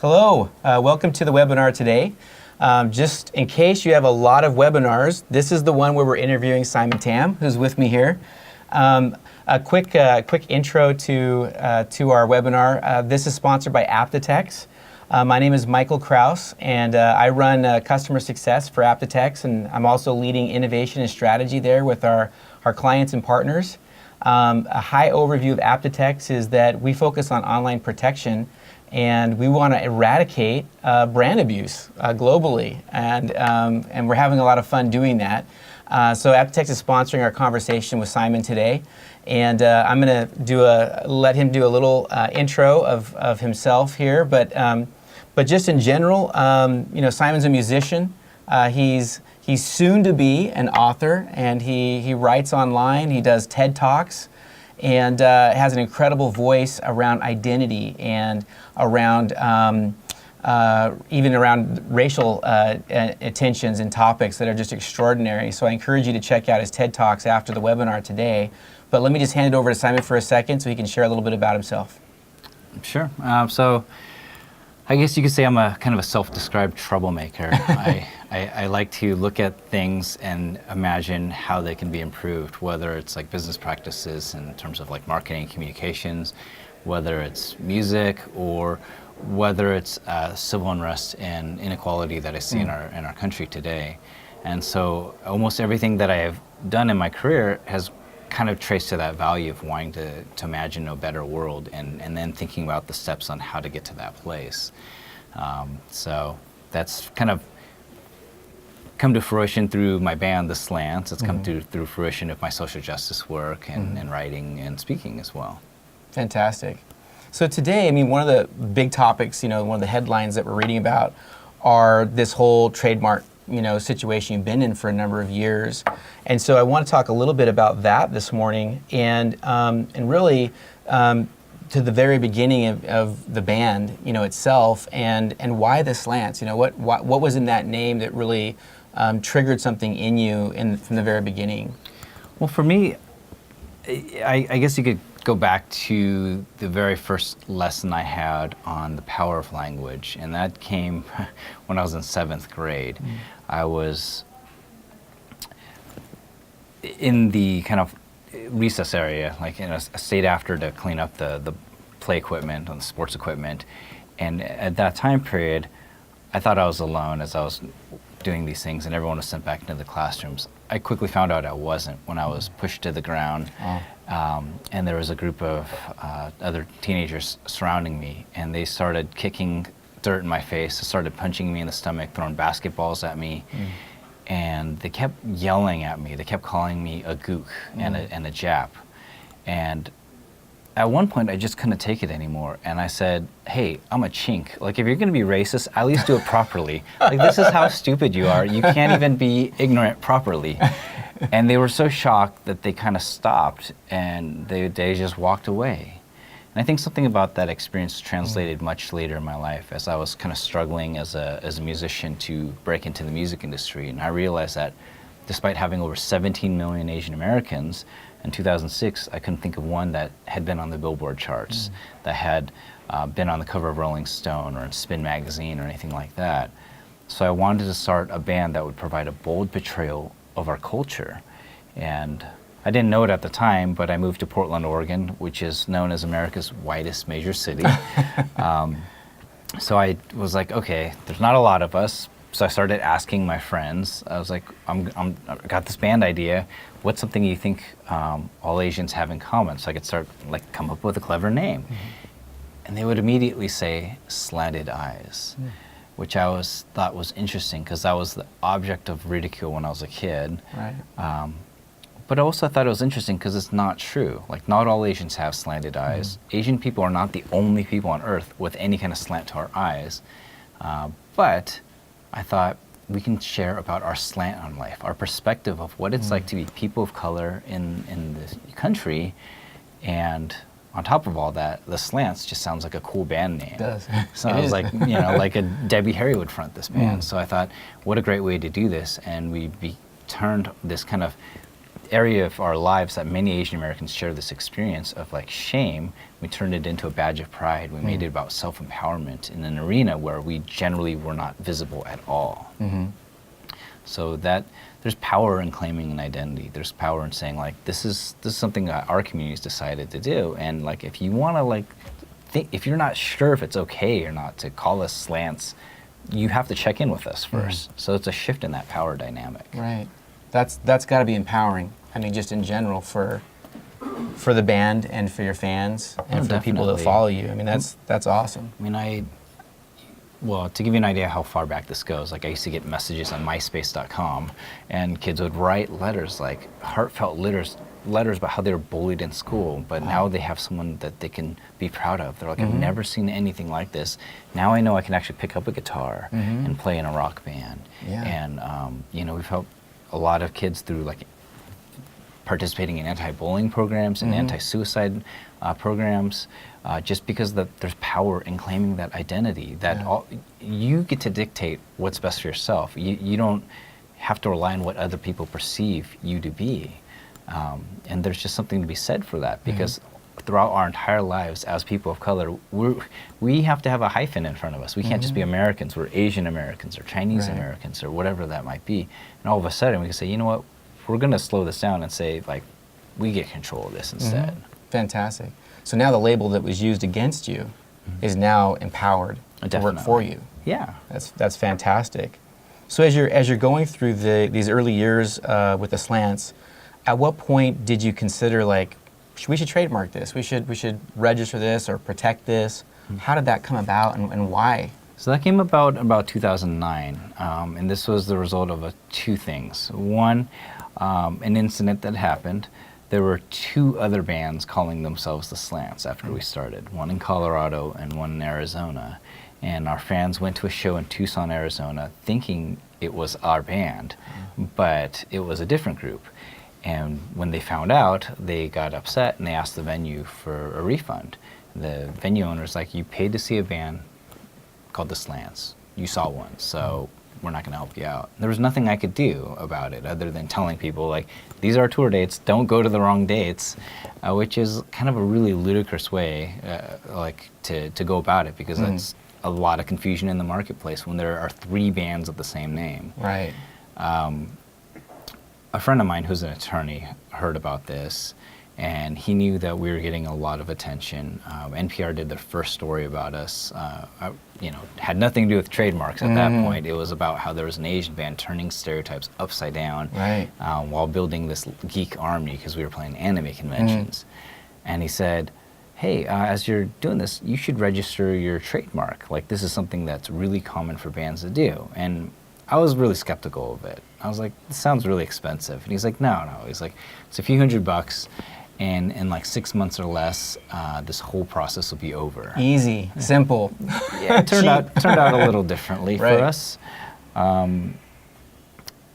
Hello, welcome to the webinar today. Just in case you have a lot of webinars, this is the one where we're interviewing Simon Tam, who's with me here. A quick intro to our webinar. This is sponsored by AppDetex. My name is Michael Kraus, and I run customer success for AppDetex, and I'm also leading innovation and strategy there with our clients and partners. A high overview of AppDetex is that we focus on online protection, and we want to eradicate brand abuse globally, and we're having a lot of fun doing that. So AppDetex is sponsoring our conversation with Simon today, and I'm going to let him do a little intro of himself here. But just in general, Simon's a musician. He's soon to be an author, and he writes online. He does TED Talks, and has an incredible voice around identity and around even around racial tensions and topics that are just extraordinary. So I encourage you to check out his TED Talks after the webinar today. But let me just hand it over to Simon for a second so he can share a little bit about himself. Sure. So I guess you could say I'm a kind of a self-described troublemaker. I like to look at things and imagine how they can be improved, whether it's like business practices in terms of like marketing and communications, whether it's music, or whether it's civil unrest and inequality that I see in our country today. And so almost everything that I have done in my career has kind of traced to that value of wanting to imagine a better world, and then thinking about the steps on how to get to that place. So that's kind of come to fruition through my band, the Slants. It's come through fruition of my social justice work and writing and speaking as well. Fantastic. So today, I mean, one of the big topics, one of the headlines that we're reading about are this whole trademark situation you've been in for a number of years. And so I want to talk a little bit about that this morning, and really to the very beginning of the band, itself, and why the Slants. What was in that name that really triggered something in you from the very beginning? Well, for me, I guess you could go back to the very first lesson I had on the power of language, and that came when I was in 7th grade. I was in the kind of recess area, like I stayed after to clean up the play equipment and the sports equipment, and at that time period, I thought I was alone as I was doing these things, and everyone was sent back into the classrooms. I quickly found out I wasn't when I was pushed to the ground. And there was a group of other teenagers surrounding me, and they started kicking dirt in my face. They started punching me in the stomach, throwing basketballs at me, and they kept yelling at me. They kept calling me a gook and a Jap. And at one point, I just couldn't take it anymore, and I said, "Hey, I'm a chink. Like, if you're going to be racist, at least do it properly. Like, this is how stupid you are. You can't even be ignorant properly." And they were so shocked that they kind of stopped, and they just walked away. And I think something about that experience translated much later in my life as I was kind of struggling as a musician to break into the music industry. And I realized that despite having over 17 million Asian Americans, in 2006, I couldn't think of one that had been on the Billboard charts, that had been on the cover of Rolling Stone or Spin magazine or anything like that. So I wanted to start a band that would provide a bold portrayal of our culture. And I didn't know it at the time, but I moved to Portland, Oregon, which is known as America's whitest major city. So I was like, okay, there's not a lot of us. So I started asking my friends. I was like, I got this band idea. What's something you think all Asians have in common? So I could start come up with a clever name. And they would immediately say slanted eyes, which I thought was interesting because that was the object of ridicule when I was a kid. Right. But I also thought it was interesting because it's not true. Like, not all Asians have slanted eyes. Asian people are not the only people on earth with any kind of slant to our eyes. But I thought we can share about our slant on life, our perspective of what it's like to be people of color in this country. And on top of all that, the Slants just sounds like a cool band name. It does. So I was like, like a Debbie Harry would front this band. So I thought, what a great way to do this. And we turned this kind of area of our lives that many Asian Americans share this experience of like shame, we turned it into a badge of pride. We made it about self-empowerment in an arena where we generally were not visible at all. So that there's power in claiming an identity. There's power in saying like, this is something that our community's decided to do. And like, if you want to like, if you're not sure if it's okay or not to call us Slants, you have to check in with us first. So it's a shift in that power dynamic. Right. That's got to be empowering. I mean, just in general for the band and for your fans and for the people that follow you. I mean, that's awesome. I mean, well, to give you an idea how far back this goes, like I used to get messages on myspace.com and kids would write letters, like heartfelt letters about how they were bullied in school, but now they have someone that they can be proud of. They're like, I've never seen anything like this. Now I know I can actually pick up a guitar and play in a rock band. And, you know, we've helped a lot of kids through like participating in anti-bullying programs and anti-suicide programs, just because there's power in claiming that identity, that you get to dictate what's best for yourself. You don't have to rely on what other people perceive you to be. And there's just something to be said for that, because throughout our entire lives as people of color, we have to have a hyphen in front of us. We can't just be Americans. We're Asian Americans or Chinese Americans or whatever that might be. And all of a sudden we can say, you know what, we're going to slow this down and say, like, we get control of this instead. Fantastic. So now the label that was used against you is now empowered to work for you. Yeah. That's fantastic. So as you're going through these early years with the Slants, at what point did you consider like, we should trademark this, we should register this or protect this? How did that come about and why? So that came about 2009, and this was the result of two things. One, an incident that happened. There were two other bands calling themselves the Slants after we started, one in Colorado and one in Arizona. And our fans went to a show in Tucson, Arizona, thinking it was our band, but it was a different group. And when they found out, they got upset and they asked the venue for a refund. The venue owner's like, you paid to see a band called the Slants. You saw one, so we're not gonna help you out. There was nothing I could do about it other than telling people, like, these are our tour dates, don't go to the wrong dates, which is kind of a really ludicrous way like to go about it, because that's a lot of confusion in the marketplace when there are three bands of the same name. Right. A friend of mine who's an attorney heard about this, and he knew that we were getting a lot of attention. NPR did their first story about us. You know, had nothing to do with trademarks at that point. It was about how there was an Asian band turning stereotypes upside down while building this geek army, because we were playing anime conventions. And he said, hey, as you're doing this, you should register your trademark. Like, this is something that's really common for bands to do. And I was really skeptical of it. I was like, this sounds really expensive. And he's like, no. He's like, it's a few $100, and in like 6 months or less, this whole process will be over. Easy, simple. Yeah, it turned out a little differently for us. And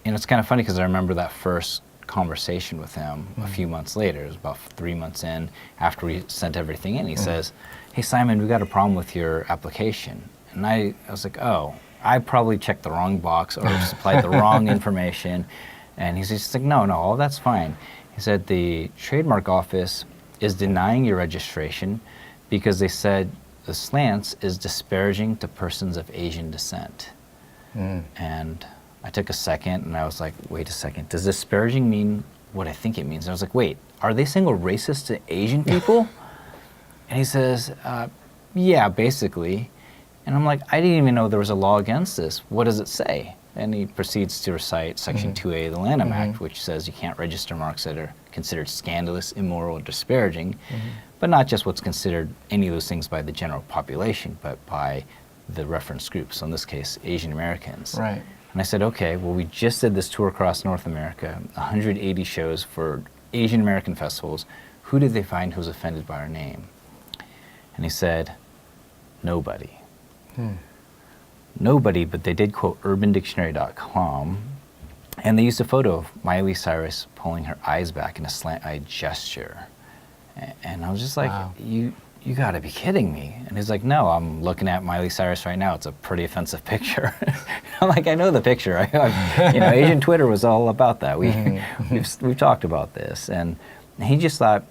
it's kind of funny because I remember that first conversation with him a few months later. It was about 3 months in after we sent everything in. He says, hey, Simon, we got a problem with your application. And I was like, oh, I probably checked the wrong box or supplied the wrong information. And he's just like, no, all that's fine. He said the trademark office is denying your registration because they said the Slants is disparaging to persons of Asian descent. And I took a second and I was like, wait a second, does disparaging mean what I think it means? And I was like, wait, are they saying we're racist to Asian people? And he says, yeah, basically. And I'm like, I didn't even know there was a law against this. What does it say? And he proceeds to recite Section 2A of the Lanham Act, which says you can't register marks that are considered scandalous, immoral, or disparaging, but not just what's considered any of those things by the general population, but by the reference groups, so in this case, Asian Americans. Right. And I said, okay, well, we just did this tour across North America, 180 shows for Asian American festivals. Who did they find who was offended by our name? And he said, nobody. Nobody, but they did quote urbandictionary.com, and they used a photo of Miley Cyrus pulling her eyes back in a slant-eyed gesture. And I was just like, you got to be kidding me. And he's like, no, I'm looking at Miley Cyrus right now. It's a pretty offensive picture. I'm like, I know the picture. Asian Twitter was all about that. We've talked about this. And he just thought,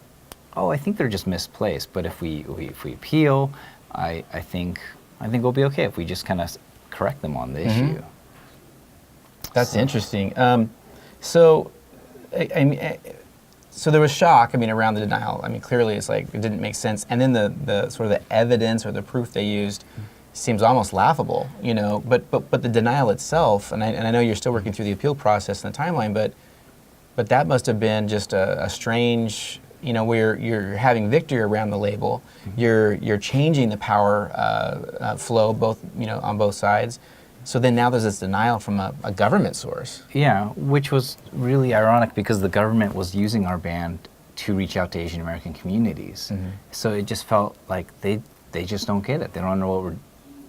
oh, I think they're just misplaced. But if we appeal, I think we'll be okay if we just kind of correct them on the issue. That's interesting. So there was shock, around the denial. Clearly it's like it didn't make sense. And then the sort of the evidence or the proof they used seems almost laughable, But the denial itself, and I know you're still working through the appeal process and the timeline, but that must have been just a strange, where you're having victory around the label, you're changing the power flow both, on both sides. So then now there's this denial from a government source. Yeah, which was really ironic because the government was using our band to reach out to Asian American communities. So it just felt like they just don't get it. They don't know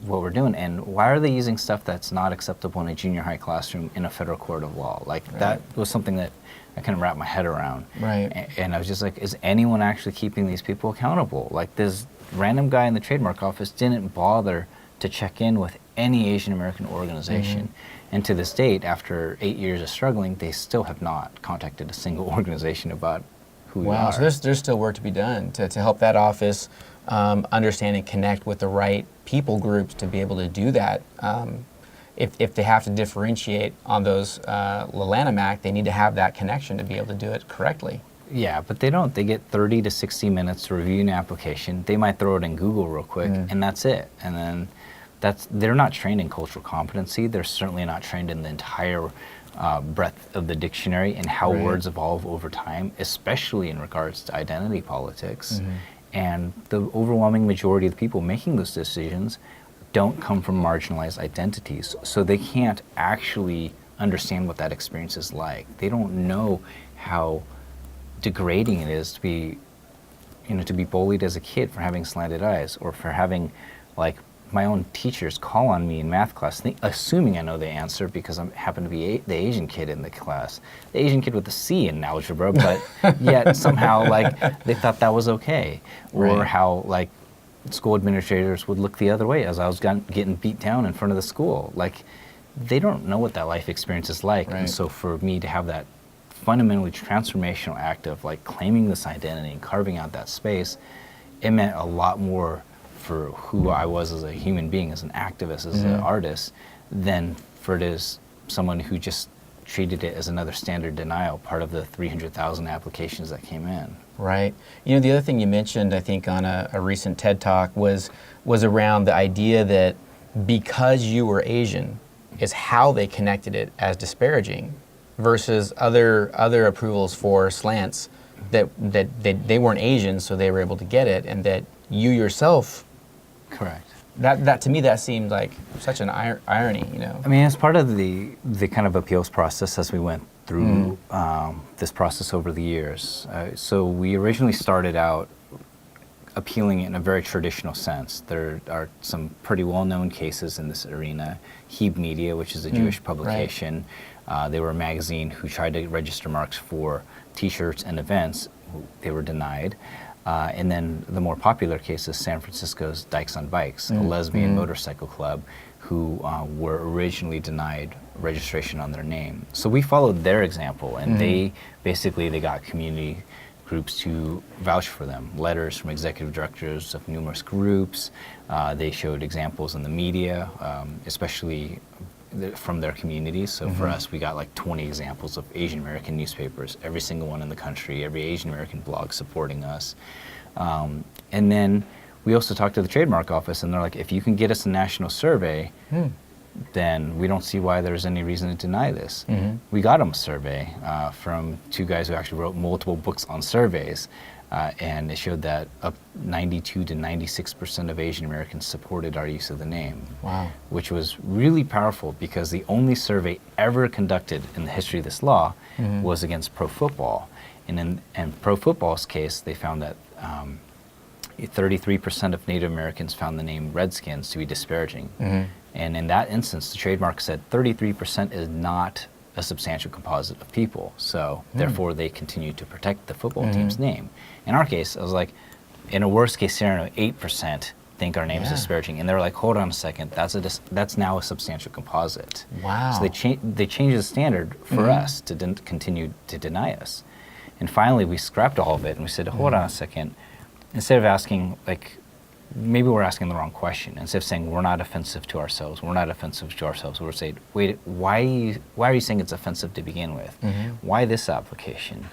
what we're doing. And why are they using stuff that's not acceptable in a junior high classroom in a federal court of law? That was something that I couldn't wrap my head around. Right. And I was just like, is anyone actually keeping these people accountable? Like this random guy in the trademark office didn't bother to check in with any Asian American organization. And to this date, after 8 years of struggling, they still have not contacted a single organization about who we are. Wow, so there's still work to be done to help that office understand and connect with the right people groups to be able to do that. If they have to differentiate on those Lanham Act, they need to have that connection to be able to do it correctly. Yeah, but they don't. They get 30 to 60 minutes to review an application. They might throw it in Google real quick, and that's it. And then they're not trained in cultural competency. They're certainly not trained in the entire breadth of the dictionary and how words evolve over time, especially in regards to identity politics. And the overwhelming majority of the people making those decisions don't come from marginalized identities, so they can't actually understand what that experience is like. They don't know how degrading it is to be bullied as a kid for having slanted eyes, or for having, like, my own teachers call on me in math class, assuming I know the answer because I happen to be the Asian kid in the class, the Asian kid with a C in algebra, but yet somehow, like, they thought that was okay. Or how, like, school administrators would look the other way as I was getting beat down in front of the school. Like, they don't know what that life experience is like. And so for me to have that fundamentally transformational act of, like, claiming this identity and carving out that space, it meant a lot more for who I was as a human being, as an activist, as an artist, than for it is someone who just treated it as another standard denial, part of the 300,000 applications that came in. Right. The other thing you mentioned, I think, on a recent TED Talk was around the idea that because you were Asian is how they connected it as disparaging, versus other approvals for Slants that they weren't Asian, so they were able to get it, and that you yourself. Correct. That to me, that seemed like such an irony, I mean, as part of the kind of appeals process as we went through this process over the years. So we originally started out appealing in a very traditional sense. There are some pretty well-known cases in this arena. Heb Media, which is a Jewish publication, they were a magazine who tried to register marks for T-shirts and events. They were denied. And then the more popular case is San Francisco's Dykes on Bikes, a lesbian motorcycle club who were originally denied registration on their name. So we followed their example, and they got community groups to vouch for them, letters from executive directors of numerous groups. They showed examples in the media, especially from their communities. So for us, we got like 20 examples of Asian American newspapers, every single one in the country, every Asian American blog supporting us. And then we also talked to the trademark office, and they're like, if you can get us a national survey, then we don't see why there's any reason to deny this. We got them a survey from two guys who actually wrote multiple books on surveys. And it showed that up 92 to 96% of Asian Americans supported our use of the name. Wow. Which was really powerful because the only survey ever conducted in the history of this law was against pro football. And in pro football's case, they found that 33% of Native Americans found the name Redskins to be disparaging. And in that instance, the trademark said 33% is not a substantial composite of people. So therefore they continue to protect the football team's name. In our case, I was like, in a worst case scenario, 8% think our name is disparaging, and they're like, hold on a second, that's now a substantial composite. Wow. So they changed the standard for us to continue to deny us. And finally, we scrapped all of it and we said, hold on a second. Instead of asking, like, maybe we're asking the wrong question. Instead of saying we're not offensive to ourselves, we're saying, wait, why are you saying it's offensive to begin with? Why this application?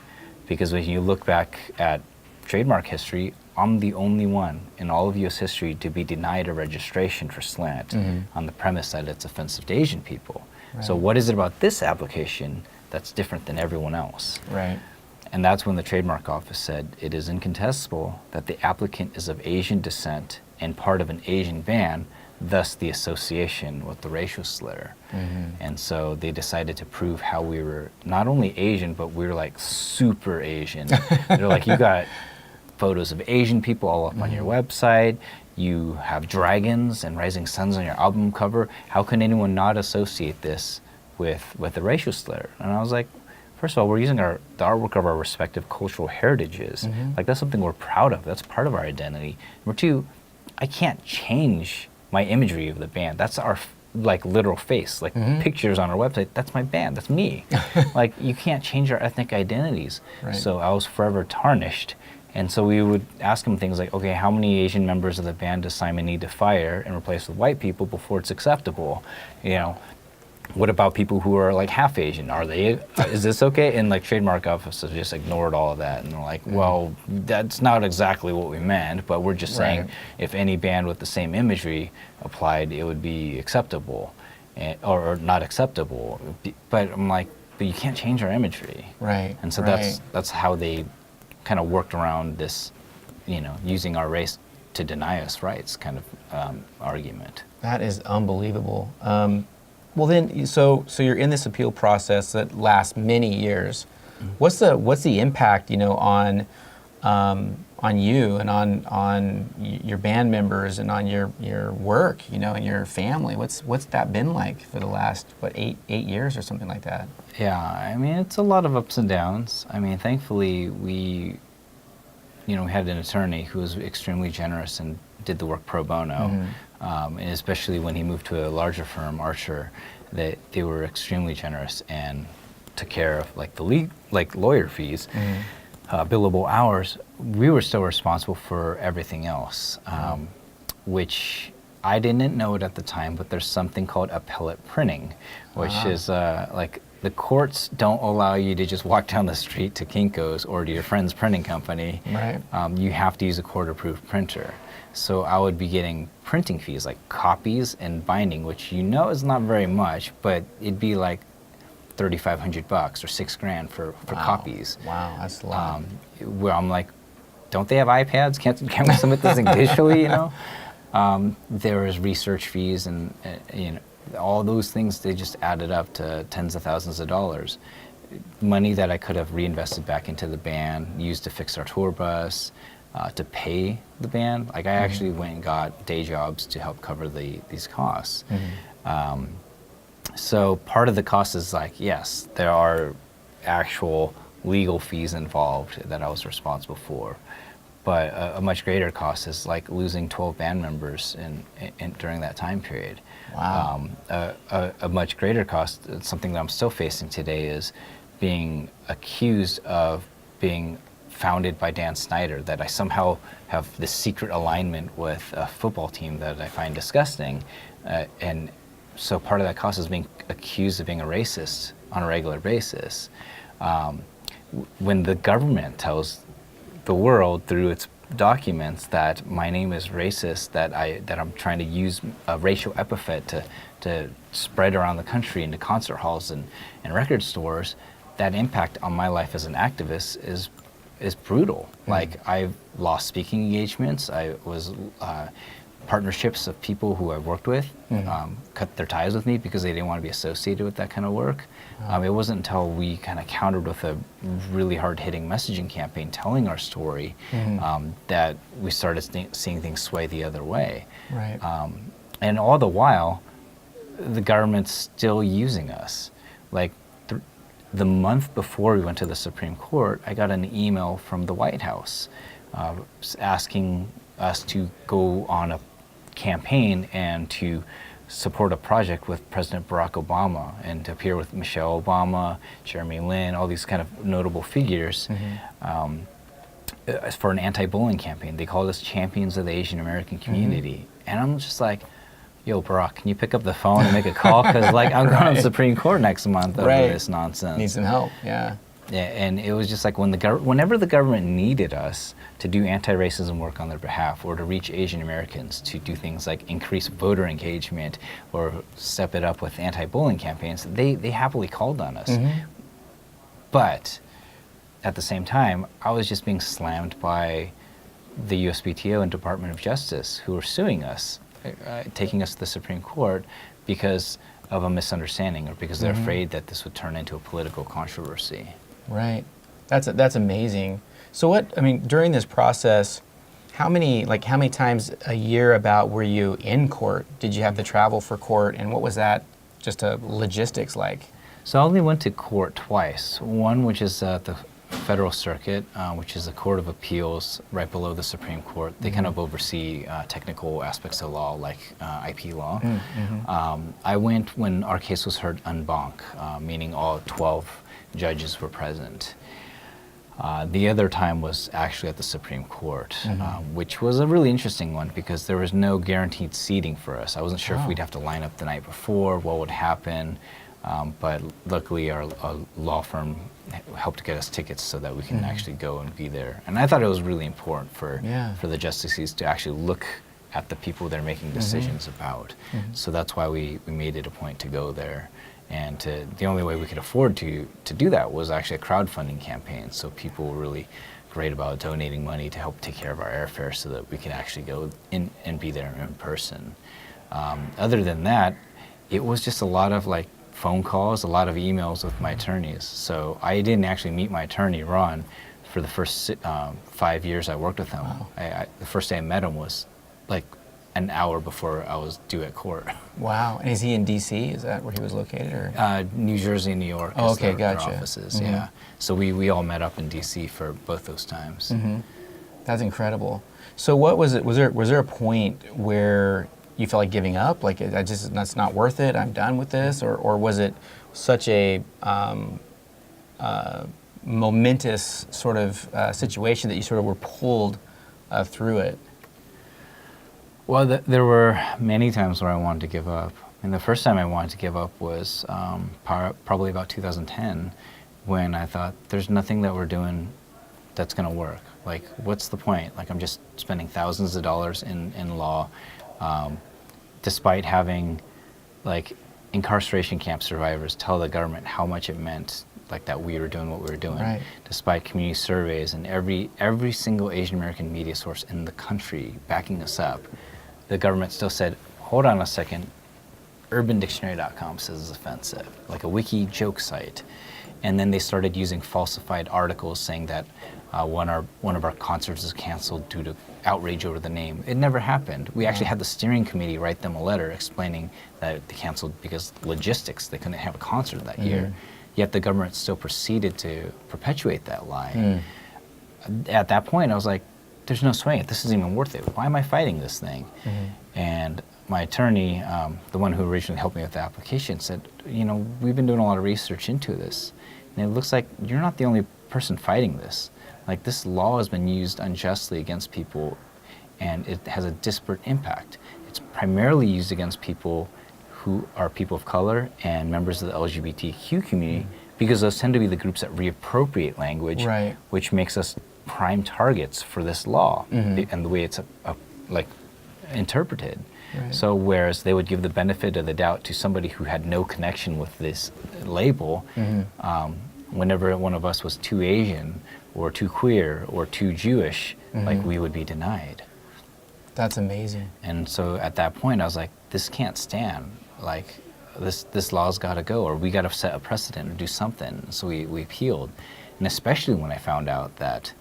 Because when you look back at trademark history, I'm the only one in all of U.S. history to be denied a registration for Slant on the premise that it's offensive to Asian people. Right. So what is it about this application that's different than everyone else? Right. And that's when the trademark office said, it is incontestable that the applicant is of Asian descent and part of an Asian band, thus the association with the racial slur. And so they decided to prove how we were not only Asian, but we were like super Asian. They're like, you got photos of Asian people all up on your website, you have dragons and rising suns on your album cover. How can anyone not associate this with a racial slur? And I was like, first of all, we're using the artwork of our respective cultural heritages. Like, that's something we're proud of. That's part of our identity. Number two, I can't change my imagery of the band. That's our like literal face, like pictures on our website. That's my band. That's me. Like, you can't change our ethnic identities. Right. So I was forever tarnished. And so we would ask him things like, okay, how many Asian members of the band does Simon need to fire and replace with white people before it's acceptable? You know, what about people who are like half Asian? Are they, is this okay? And like trademark offices just ignored all of that. And they're like, well, that's not exactly what we meant, but we're just saying if any band with the same imagery applied, it would be acceptable or not acceptable. But I'm like, but you can't change our imagery. Right. And so that's how they kind of worked around this, you know, using our race to deny us rights kind of argument. That is unbelievable. Well, then, so you're in this appeal process that lasts many years. What's the impact, you know, on you and on your band members and on your work, you know, and your family? What's that been like for the last eight years or something like that? Yeah, I mean, it's a lot of ups and downs. I mean, thankfully we had an attorney who was extremely generous and did the work pro bono. And especially when he moved to a larger firm, Archer, they were extremely generous and took care of like the lawyer fees, billable hours. We were still responsible for everything else, which I didn't know it at the time, but there's something called appellate printing, which is like the courts don't allow you to just walk down the street to Kinko's or to your friend's printing company. Right. You have to use a court-approved printer. So I would be getting printing fees like copies and binding, which you know is not very much, but it'd be like $3,500 or $6,000 for copies. Wow, that's a lot. Where I'm like, don't they have iPads? Can't we submit this digitally? You know, there was research fees and you know, all those things. They just added up to tens of thousands of dollars, money that I could have reinvested back into the band, used to fix our tour bus, to pay the band. Like I actually went and got day jobs to help cover these costs. So part of the cost is like, yes, there are actual legal fees involved that I was responsible for, but a much greater cost is like losing 12 band members during that time period. Wow. A much greater cost, something that I'm still facing today, is being accused of being founded by Dan Snyder, that I somehow have this secret alignment with a football team that I find disgusting. And so part of that cost is being accused of being a racist on a regular basis. When the government tells the world through its documents that my name is racist, that I'm trying to use a racial epithet to spread around the country into concert halls and record stores, that impact on my life as an activist is brutal. Like I've lost speaking engagements. I was partnerships of people who I've worked with cut their ties with me because they didn't want to be associated with that kind of work. It wasn't until we kind of countered with a really hard-hitting messaging campaign telling our story that we started seeing things sway the other way. Right. And all the while, the government's still using us. Like the month before we went to the Supreme Court, I got an email from the White House asking us to go on a campaign and to support a project with President Barack Obama and to appear with Michelle Obama, Jeremy Lin, all these kind of notable figures for an anti-bullying campaign. They called us champions of the Asian American community. And I'm just like, yo, Barack, can you pick up the phone and make a call? Because like I'm going to the Supreme Court next month over this nonsense. Need some help, yeah. Yeah, and it was just like whenever the government needed us to do anti-racism work on their behalf or to reach Asian Americans to do things like increase voter engagement or step it up with anti-bullying campaigns, they happily called on us. But at the same time, I was just being slammed by the USPTO and Department of Justice who were suing us, taking us to the Supreme Court because of a misunderstanding or because they're afraid that this would turn into a political controversy. Right. That's amazing. So during this process, how many times a year about were you in court? Did you have to travel for court, and what was that just logistics like? So I only went to court twice. One, which is the Federal Circuit, which is a court of appeals right below the Supreme Court. They kind of oversee technical aspects of law, like IP law. I went when our case was heard en banc, meaning all 12 judges were present. The other time was actually at the Supreme Court, which was a really interesting one because there was no guaranteed seating for us. I wasn't sure if we'd have to line up the night before, what would happen. But luckily our law firm helped get us tickets so that we can actually go and be there. And I thought it was really important for the justices to actually look at the people they're making decisions about. So that's why we made it a point to go there. And the only way we could afford to do that was actually a crowdfunding campaign. So people were really great about donating money to help take care of our airfare so that we could actually go in and be there in person. Other than that, it was just a lot of like phone calls, a lot of emails with my attorneys. So I didn't actually meet my attorney, Ron, for the first 5 years I worked with him. Wow. The first day I met him was like an hour before I was due at court. Wow. And is he in D.C.? Is that where he was located? Or? New Jersey and New York. Oh, okay, gotcha. Their offices, yeah. So we all met up in D.C. for both those times. That's incredible. So what was it? Was there a point where you felt like giving up? Like, that's not worth it, I'm done with this? Or was it such a momentous sort of situation that you sort of were pulled through it? Well, there were many times where I wanted to give up. And the first time I wanted to give up was probably about 2010, when I thought, there's nothing that we're doing that's going to work. Like, what's the point? Like, I'm just spending thousands of dollars in law, despite having, like, incarceration camp survivors tell the government how much it meant, like, that we were doing what we were doing. Right. Despite community surveys and every single Asian American media source in the country backing us up, the government still said, hold on a second, UrbanDictionary.com says it's offensive, like a wiki joke site. And then they started using falsified articles saying that one of our concerts is canceled due to outrage over the name. It never happened. We actually had the steering committee write them a letter explaining that they canceled because logistics, they couldn't have a concert that year. Yet the government still proceeded to perpetuate that lie. At that point, I was like, there's no swaying it. This isn't even worth it. Why am I fighting this thing? And my attorney, the one who originally helped me with the application, said, you know, we've been doing a lot of research into this. And it looks like you're not the only person fighting this. Like, this law has been used unjustly against people, and it has a disparate impact. It's primarily used against people who are people of color and members of the LGBTQ community, because those tend to be the groups that reappropriate language, which makes us prime targets for this law and the way it's like interpreted. So whereas they would give the benefit of the doubt to somebody who had no connection with this label, whenever one of us was too Asian or too queer or too Jewish, like, we would be denied. That's amazing. And so at that point, I was like, this can't stand. Like, this law's got to go, or we got to set a precedent or do something. So we appealed. And especially when I found out that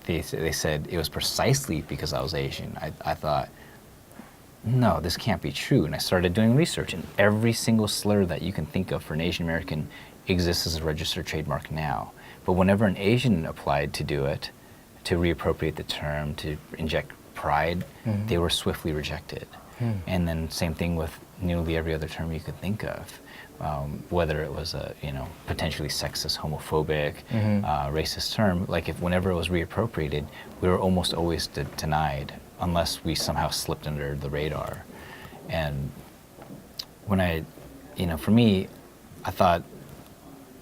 they said it was precisely because I was Asian, I thought, no, this can't be true. And I started doing research, and every single slur that you can think of for an Asian American exists as a registered trademark now. But whenever an Asian applied to do it, to reappropriate the term, to inject pride, they were swiftly rejected. And then same thing with nearly every other term you could think of. Whether it was a potentially sexist, homophobic, racist term, like whenever it was reappropriated, we were almost always denied unless we somehow slipped under the radar. And when for me, I thought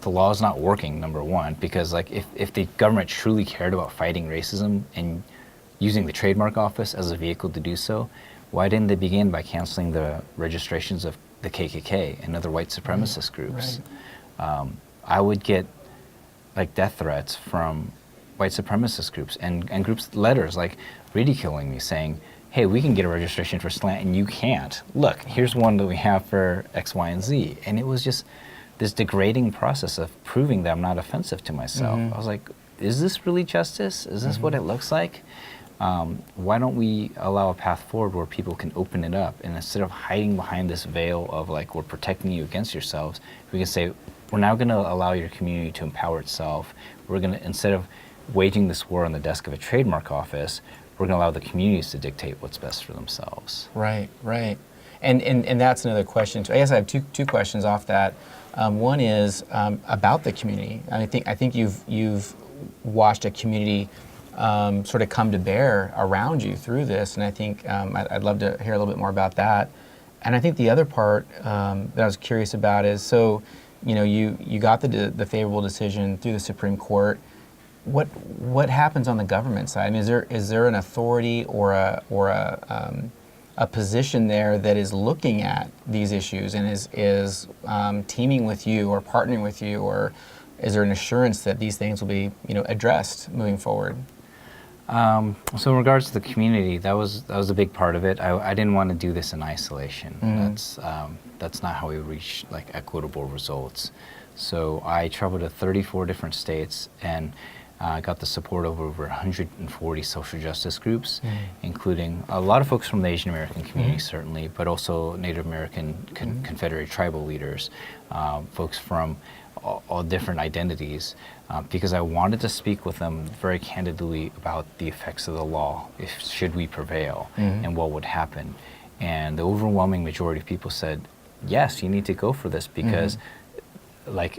the law is not working, number one, because like if the government truly cared about fighting racism and using the trademark office as a vehicle to do so, why didn't they begin by canceling the registrations of the KKK and other white supremacist groups? Right. I would get like death threats from white supremacist groups and groups, letters like ridiculing me, saying, hey, we can get a registration for Slant and you can't. Look, here's one that we have for X, Y, and Z. And it was just this degrading process of proving that I'm not offensive to myself. I was like, is this really justice? Is this what it looks like? Why don't we allow a path forward where people can open it up, and instead of hiding behind this veil of like we're protecting you against yourselves, we can say we're now going to allow your community to empower itself. We're going to, instead of waging this war on the desk of a trademark office, we're going to allow the communities to dictate what's best for themselves. Right. And that's another question too. I guess I have two questions off that. One is about the community. I think you've watched a community sort of come to bear around you through this, and I think I'd love to hear a little bit more about that. And I think the other part that I was curious about is, so you got the favorable decision through the Supreme Court. What happens on the government side? I mean, is there an authority or a position there that is looking at these issues and is teaming with you or partnering with you, or is there an assurance that these things will be addressed moving forward? So in regards to the community, that was a big part of it. I didn't want to do this in isolation. That's not how we reach like equitable results. So I traveled to 34 different states and got the support of over 140 social justice groups, including a lot of folks from the Asian American community, certainly, but also Native American Confederate tribal leaders, folks from all different identities, because I wanted to speak with them very candidly about the effects of the law, should we prevail, and what would happen. And the overwhelming majority of people said, yes, you need to go for this, because like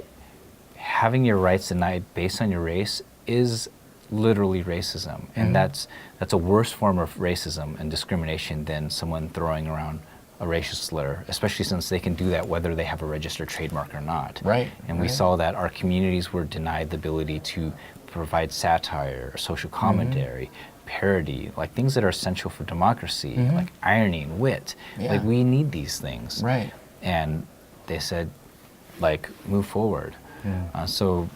having your rights denied based on your race is literally racism, and that's a worse form of racism and discrimination than someone throwing around a racial slur, especially since they can do that whether they have a registered trademark or not. Right. And we saw that our communities were denied the ability to provide satire, social commentary, parody, like things that are essential for democracy, like irony and wit. Like we need these things. Right. And they said, like, move forward. So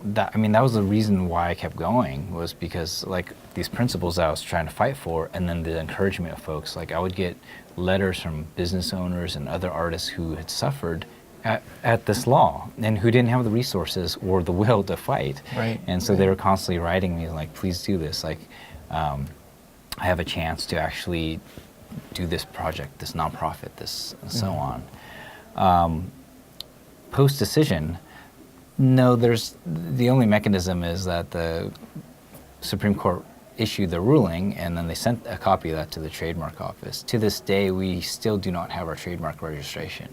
that was the reason why I kept going, was because like these principles that I was trying to fight for, and then the encouragement of folks. Like I would get letters from business owners and other artists who had suffered at this law and who didn't have the resources or the will to fight. Right. And so they were constantly writing me like, please do this. Like I have a chance to actually do this project, this nonprofit, this and so on. Post-decision, no, the only mechanism is that the Supreme Court issued the ruling, and then they sent a copy of that to the trademark office. To this day, we still do not have our trademark registration.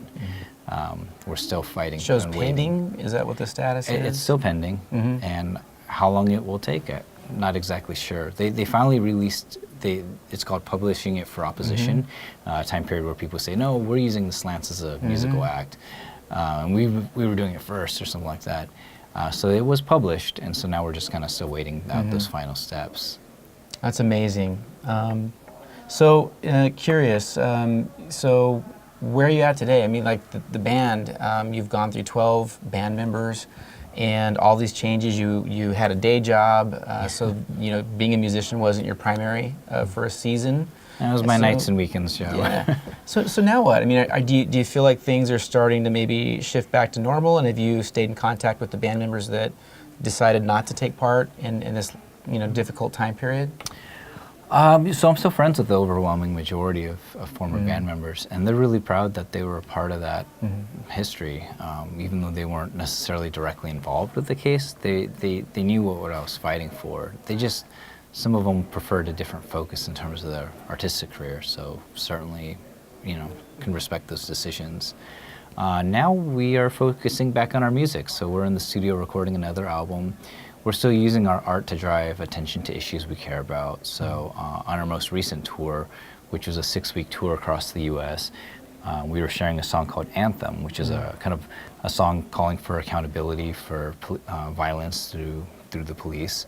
We're still fighting. Shows pending? Is that what the status is? It's still pending, and how long it will take, I'm not exactly sure. They finally released, it's called publishing it for opposition, a time period where people say, no, we're using the Slants as a musical act. And we were doing it first or something like that. So it was published, and so now we're just kind of still waiting out those final steps. That's amazing. So curious, so where are you at today? I mean, like the band, you've gone through 12 band members and all these changes. You had a day job, so being a musician wasn't your primary for a season. That was my nights and weekends job. Yeah. So now what? I mean, do you feel like things are starting to maybe shift back to normal? And have you stayed in contact with the band members that decided not to take part in this difficult time period? So I'm still friends with the overwhelming majority of former band members, and they're really proud that they were a part of that history. Even though they weren't necessarily directly involved with the case, they knew what I was fighting for. Some of them preferred a different focus in terms of their artistic career, so certainly, can respect those decisions. Now we are focusing back on our music, so we're in the studio recording another album. We're still using our art to drive attention to issues we care about. So on our most recent tour, which was a 6-week tour across the U.S., we were sharing a song called Anthem, which is a kind of a song calling for accountability for violence through the police,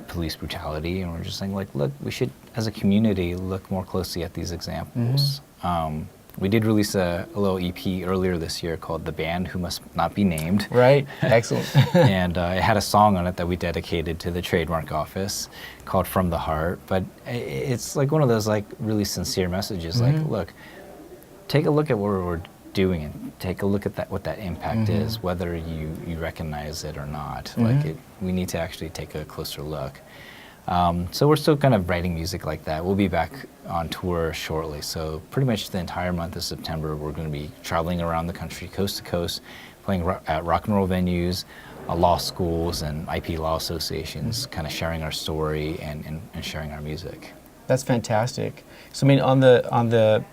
police brutality, and we're just saying, like, look, we should, as a community, look more closely at these examples. We did release a little EP earlier this year called The Band Who Must Not Be Named. Right, excellent. And it had a song on it that we dedicated to the trademark office called From the Heart. But it's like one of those like really sincere messages, like, look, take a look at what we're doing and take a look at what that impact is, whether you recognize it or not. We need to actually take a closer look. So we're still kind of writing music like that. We'll be back on tour shortly. So pretty much the entire month of September, we're going to be traveling around the country, coast to coast, playing at rock and roll venues, law schools, and IP law associations, kind of sharing our story and sharing our music. That's fantastic. So I mean, on the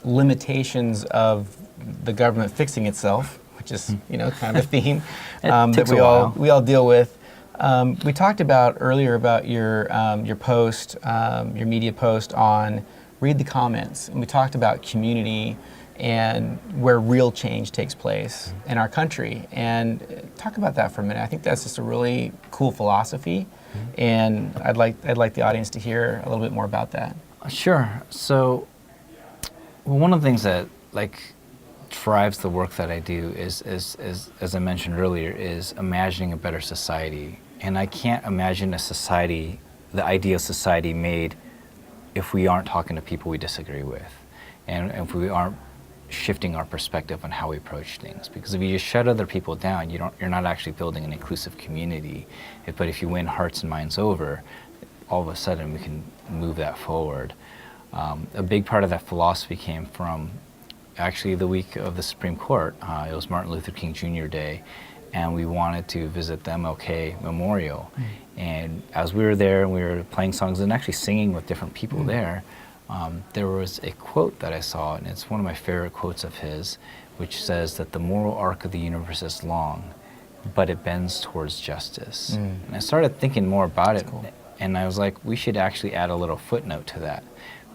limitations of the government fixing itself, which is kind of a theme that we all deal with. We talked about earlier about your post, your media post on read the comments, and we talked about community and where real change takes place in our country. And talk about that for a minute. I think that's just a really cool philosophy, and I'd like the audience to hear a little bit more about that. Sure. So, one of the things that drives the work that I do is as I mentioned earlier, is imagining a better society. And I can't imagine a society, the ideal society, made if we aren't talking to people we disagree with, and if we aren't shifting our perspective on how we approach things. Because if you just shut other people down, you're not actually building an inclusive community. But if you win hearts and minds over, all of a sudden we can move that forward. A big part of that philosophy came from actually the week of the Supreme Court. It was Martin Luther King Jr. Day, and we wanted to visit the MLK Memorial. And as we were there and we were playing songs and actually singing with different people there was a quote that I saw, and it's one of my favorite quotes of his, which says that the moral arc of the universe is long, but it bends towards justice. And I started thinking more about it, and I was like, we should actually add a little footnote to that,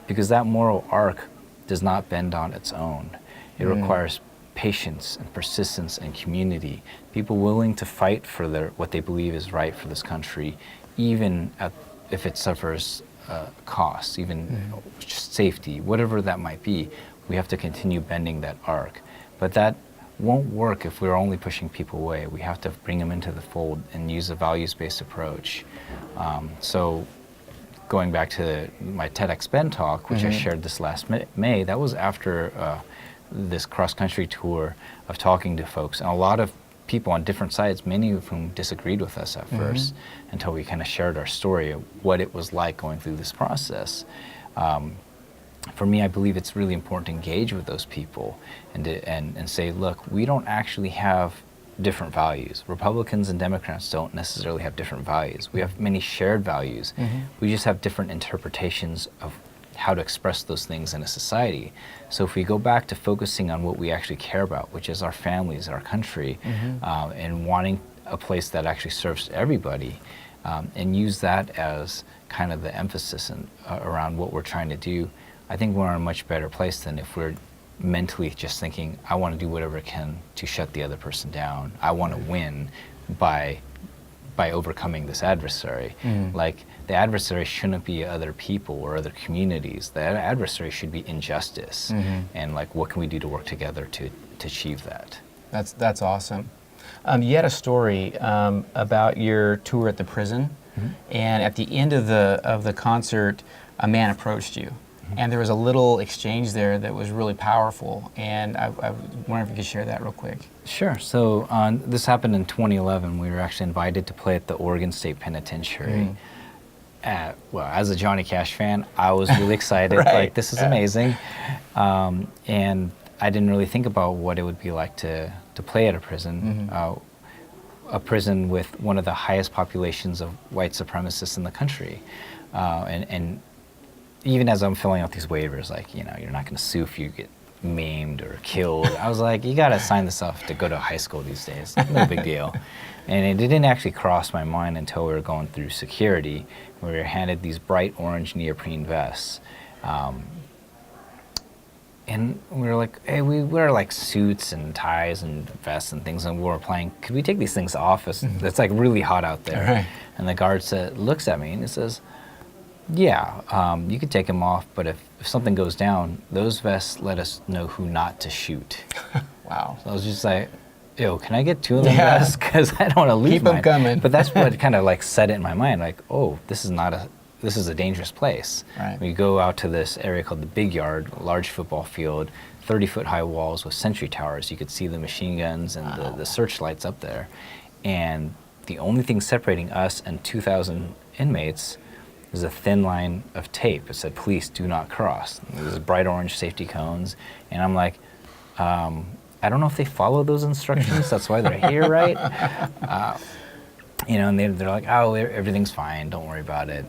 because that moral arc does not bend on its own. It requires patience and persistence and community, people willing to fight for what they believe is right for this country, even if it suffers costs, even just safety, whatever that might be. We have to continue bending that arc. But that won't work if we're only pushing people away. We have to bring them into the fold and use a values-based approach. So going back to my TEDx Bend talk, which I shared this last May, that was after this cross-country tour of talking to folks, and a lot of people on different sides, many of whom disagreed with us at first, until we kind of shared our story of what it was like going through this process. For me, I believe it's really important to engage with those people and say, look, we don't actually have different values. Republicans and Democrats don't necessarily have different values. We have many shared values. We just have different interpretations of how to express those things in a society. So if we go back to focusing on what we actually care about, which is our families, our country, and wanting a place that actually serves everybody, and use that as kind of the emphasis around what we're trying to do, I think we're in a much better place than if we're mentally just thinking, I want to do whatever I can to shut the other person down. I want to win by overcoming this adversary. Like, the adversary shouldn't be other people or other communities. The adversary should be injustice. And like, what can we do to work together to achieve that? That's awesome. You had a story about your tour at the prison, and at the end of the concert, a man approached you. And there was a little exchange there that was really powerful, and I wonder if you could share that real quick. Sure. So this happened in 2011. We were actually invited to play at the Oregon State Penitentiary. well, as a Johnny Cash fan, I was really excited. Right. Like, this is amazing. And I didn't really think about what it would be like to play at a prison. A prison with one of the highest populations of white supremacists in the country. And even as I'm filling out these waivers, like, you know, you're not going to sue if you get maimed or killed. I was like, you got to sign this off to go to high school these days. No big deal. And it didn't actually cross my mind until we were going through security, where we were handed these bright orange neoprene vests. And we were like, hey, we wear like suits and ties and vests and things, and we were playing, could we take these things off? It's like really hot out there. Right. And the guard looks at me and he says, yeah, you could take them off, but if something goes down, those vests let us know who not to shoot. Wow. So I was just like, ew, can I get 2 of them vests? Because I don't want to lose Keep them mine. coming. But that's what kind of like set it in my mind, like, oh, this is a dangerous place. Right. We go out to this area called the Big Yard, a large football field, 30-foot high walls with sentry towers. You could see the machine guns and the searchlights up there. And the only thing separating us and 2,000 inmates is a thin line of tape. It said, "Police do not cross." There's bright orange safety cones. And I'm like, I don't know if they follow those instructions. That's why they're here, right? You know, and they're like, oh, everything's fine. Don't worry about it.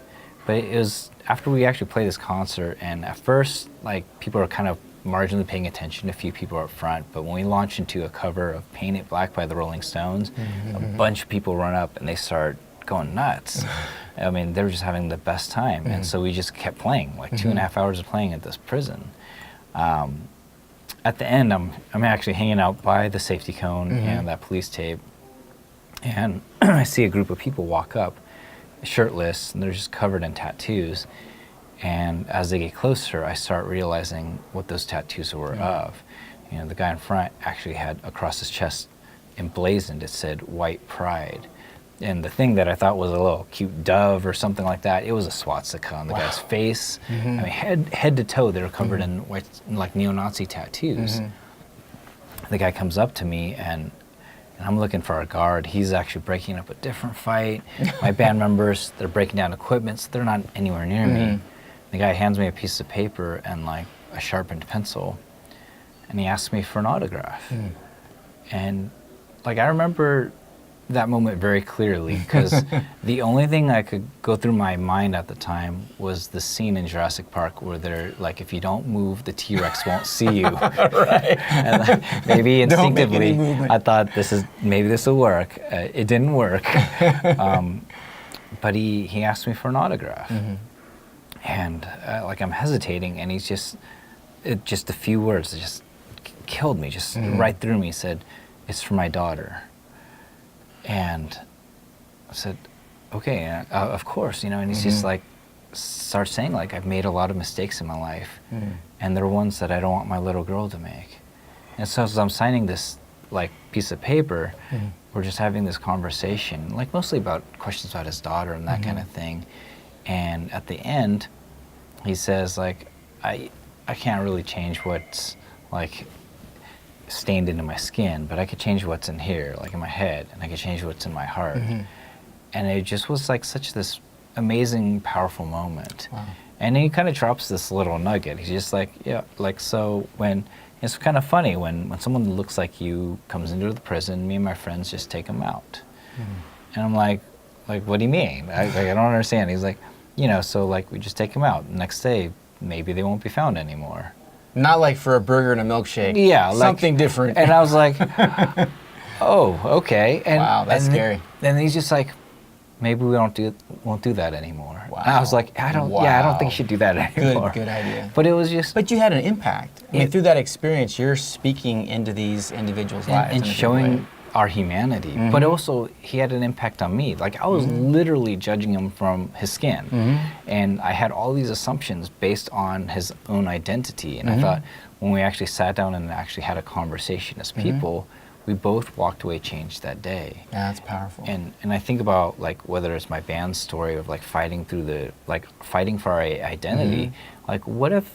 But it was after we actually played this concert, and at first, like, people are kind of marginally paying attention. A few people are up front, but when we launch into a cover of "Paint It Black" by the Rolling Stones, a bunch of people run up and they start going nuts. I mean, they were just having the best time, and so we just kept playing, like 2.5 hours of playing at this prison. At the end, I'm actually hanging out by the safety cone and that police tape, and I see a group of people walk up, shirtless, and they're just covered in tattoos. And as they get closer, I start realizing what those tattoos were of. You know, the guy in front actually had across his chest emblazoned, it said "White Pride." And the thing that I thought was a little cute dove or something like that, it was a swastika on the guy's face. I mean, head to toe, they were covered in white, like neo-Nazi tattoos. The guy comes up to me, and I'm looking for a guard. He's actually breaking up a different fight. My band members, they're breaking down equipment, so they're not anywhere near me. The guy hands me a piece of paper and like a sharpened pencil, and he asks me for an autograph. And like, I remember that moment very clearly, because the only thing I could go through my mind at the time was the scene in Jurassic Park where they're like, if you don't move, the T-Rex won't see you. Right. And like, maybe instinctively, I thought maybe this will work. It didn't work. But he asked me for an autograph. And like, I'm hesitating, and he's just a few words that just killed me, just right through me. He said, "It's for my daughter." And I said, okay, of course, you know, and he's just like, starts saying, like, I've made a lot of mistakes in my life, and they're ones that I don't want my little girl to make. And so as I'm signing this, like, piece of paper, we're just having this conversation, like, mostly about questions about his daughter and that kind of thing. And at the end, he says, like, I can't really change what's, like, stained into my skin, but I could change what's in here, like in my head, and I could change what's in my heart. And it just was like such this amazing, powerful moment. Wow. And he kind of drops this little nugget. He's just like, yeah, like, so when, it's kind of funny when someone that looks like you comes into the prison, me and my friends just take them out. And I'm like, what do you mean? I don't understand. He's like, you know, so like, we just take them out. The next day, maybe they won't be found anymore. Not like for a burger and a milkshake. Yeah, like, something different. And I was like, oh, okay. And, wow, that's scary. And he's just like, maybe we won't do that anymore. Wow. And I was like, I don't think you should do that anymore. Good idea. But it was just. But you had an impact. I mean, through that experience, you're speaking into these individuals' lives and showing our humanity. But also, he had an impact on me. Like, I was literally judging him from his skin. And I had all these assumptions based on his own identity. And I thought, when we actually sat down and actually had a conversation as people, we both walked away changed that day. Yeah, that's powerful. And I think about, like, whether it's my band's story of, like, fighting for our identity. Like, what if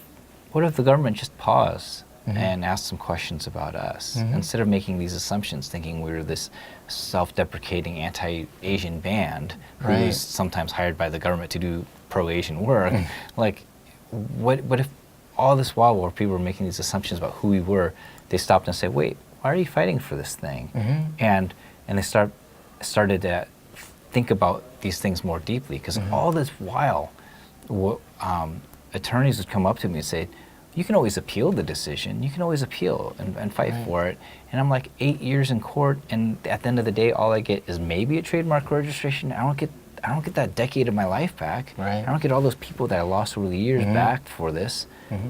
the government just paused and ask some questions about us instead of making these assumptions, thinking we're this self-deprecating anti-Asian band who's sometimes hired by the government to do pro-Asian work. Like, what if all this while people were making these assumptions about who we were, they stopped and said, wait, why are you fighting for this thing? And they started to think about these things more deeply, because all this while, attorneys would come up to me and say, you can always appeal the decision, you can always appeal and fight for it. And I'm like, 8 years in court, and at the end of the day, all I get is maybe a trademark registration. I don't get that decade of my life back. I don't get all those people that I lost over the years back for this.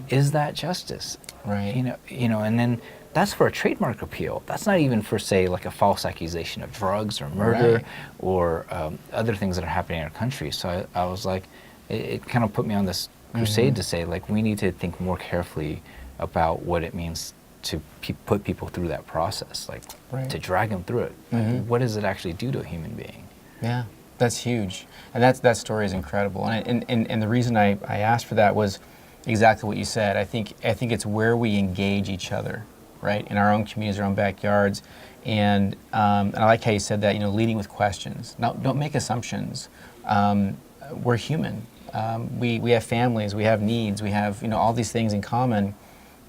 Is that justice? You know, and then that's for a trademark appeal. That's not even for, say, like a false accusation of drugs or murder or other things that are happening in our country. So I was like, it kind of put me on this crusade to say, like, we need to think more carefully about what it means to put people through that process, like to drag them through it. Like, what does it actually do to a human being? Yeah, that's huge. And that story is incredible. And the reason I asked for that was exactly what you said. I think it's where we engage each other, right, in our own communities, our own backyards. And I like how you said that, leading with questions. Now, don't make assumptions. We're human. We have families, we have needs, we have all these things in common,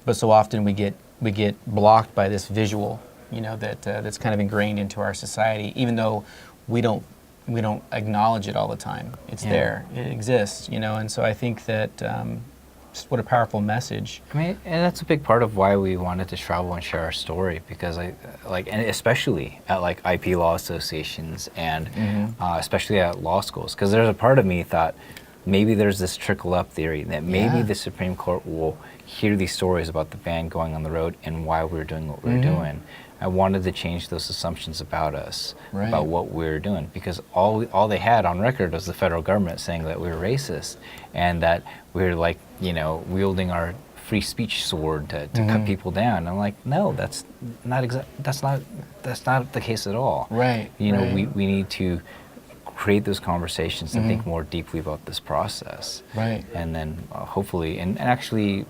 but so often we get blocked by this visual, that's kind of ingrained into our society, even though we don't acknowledge it all the time. It's there, it exists, and so I think that just what a powerful message. I mean, and that's a big part of why we wanted to travel and share our story, because and especially at like IP law associations and especially at law schools, because there's a part of me thought maybe there's this trickle-up theory that maybe the Supreme Court will hear these stories about the band going on the road and why we're doing what we're doing. I wanted to change those assumptions about us, about what we're doing, because all they had on record was the federal government saying that we were racist and that we're like, wielding our free speech sword to cut people down. I'm like, no, that's not the case at all. We need to create those conversations and think more deeply about this process. And then hopefully, and actually,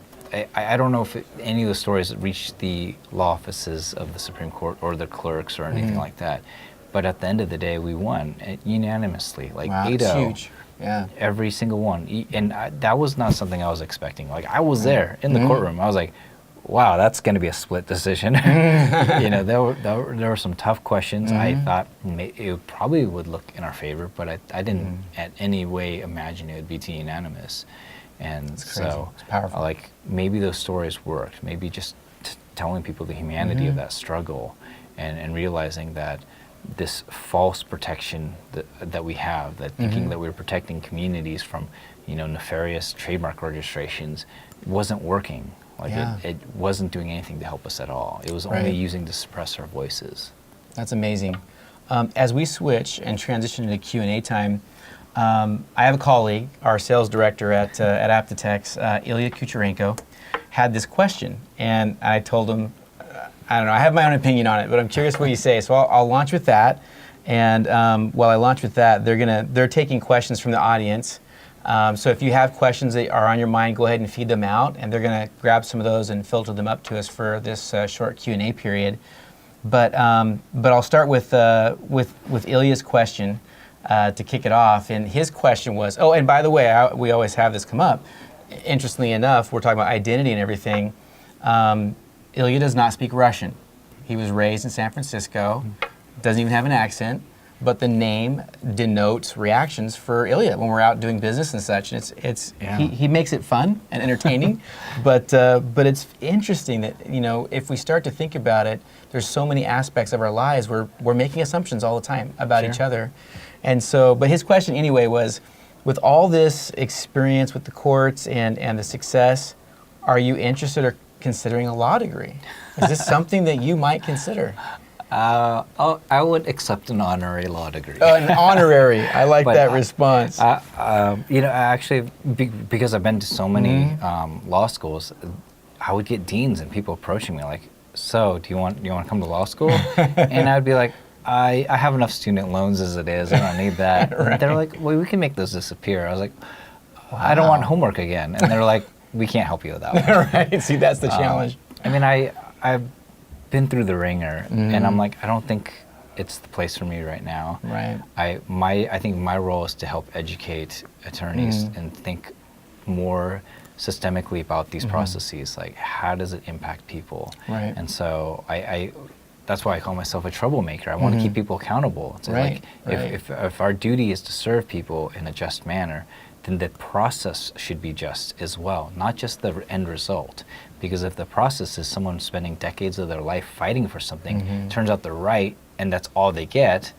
I don't know if any of the stories reach the law offices of the Supreme Court or the clerks or anything like that, but at the end of the day, we won unanimously, like 8-0. That's huge. Every single one. And that was not something I was expecting. Like, I was there in the courtroom. I was like, wow, that's going to be a split decision. There were some tough questions. I thought it probably would look in our favor, but I didn't at any way imagine it would be unanimous. And so, it's powerful. Like, maybe those stories worked. Maybe just telling people the humanity of that struggle and realizing that this false protection that we have, that thinking that we're protecting communities from, nefarious trademark registrations, wasn't working. Like, it wasn't doing anything to help us at all. It was only using to suppress our voices. That's amazing. As we switch and transition into Q&A time, I have a colleague, our sales director at AppDetex, Ilya Kucherenko, had this question, and I told him, I don't know, I have my own opinion on it, but I'm curious what you say. So I'll launch with that, and while I launch with that, they're taking questions from the audience. So if you have questions that are on your mind, go ahead and feed them out, and they're going to grab some of those and filter them up to us for this short Q&A period. But I'll start with Ilya's question to kick it off, and his question was, oh, and by the way, we always have this come up. Interestingly enough, we're talking about identity and everything. Ilya does not speak Russian. He was raised in San Francisco, doesn't even have an accent. But the name denotes reactions for Ilya when we're out doing business and such. And he makes it fun and entertaining, but it's interesting that if we start to think about it, there's so many aspects of our lives where we're making assumptions all the time about each other, and so. But his question anyway was, with all this experience with the courts and the success, are you interested or considering a law degree? Is this something that you might consider? I would accept an honorary law degree. An honorary. I like that response. Actually, because I've been to so many law schools, I would get deans and people approaching me like, "So, do you want to come to law school?" And I'd be like, "I have enough student loans as it is. I don't need that." And they're like, "Well, we can make those disappear." I was like, "I don't want homework again." And they're like, "We can't help you with that one." Right. See, that's the challenge. I mean, I've been through the ringer, and I'm like, I don't think it's the place for me right now. Right. I think my role is to help educate attorneys and think more systemically about these processes. Like, how does it impact people? Right. And so I that's why I call myself a troublemaker. I want to keep people accountable. It's Right, like right. if our duty is to serve people in a just manner, then the process should be just as well, not just the end result. Because if the process is someone spending decades of their life fighting for something, turns out they're right, and that's all they get,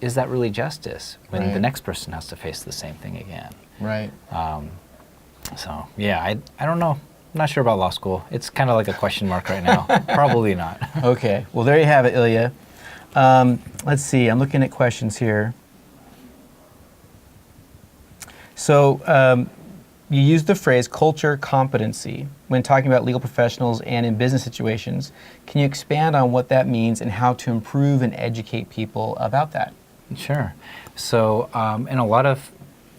is that really justice when the Right. next person has to face the same thing again? Right. So yeah, I don't know. I'm not sure about law school. It's kind of like a question mark right now. Probably not. Okay. Well, there you have it, Ilya. Let's see. I'm looking at questions here. So you use the phrase culture competency when talking about legal professionals and in business situations. Can you expand on what that means and how to improve and educate people about that? Sure. So in a lot of